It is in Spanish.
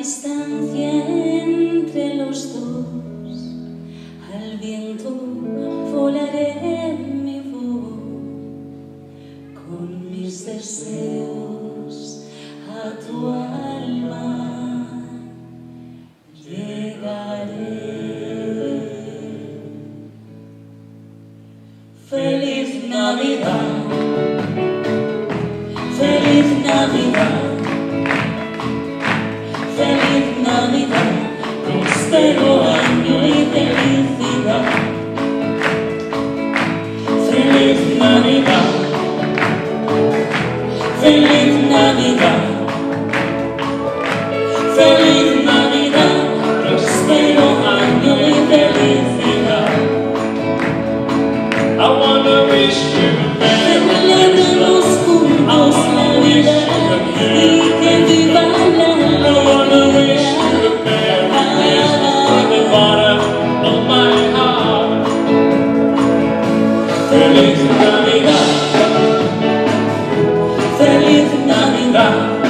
distancia entre los dos, al viento volaré mi voz, con mis deseos a tu alma llegaré. Feliz Navidad, feliz Navidad. Feliz Navidad, próspero año y felicidad. Feliz Navidad, feliz Navidad. Feliz Navidad, próspero año y felicidad. I wanna wish you a Merry Celebremos juntos la vida y que viva la Feliz Navidad, Feliz Navidad.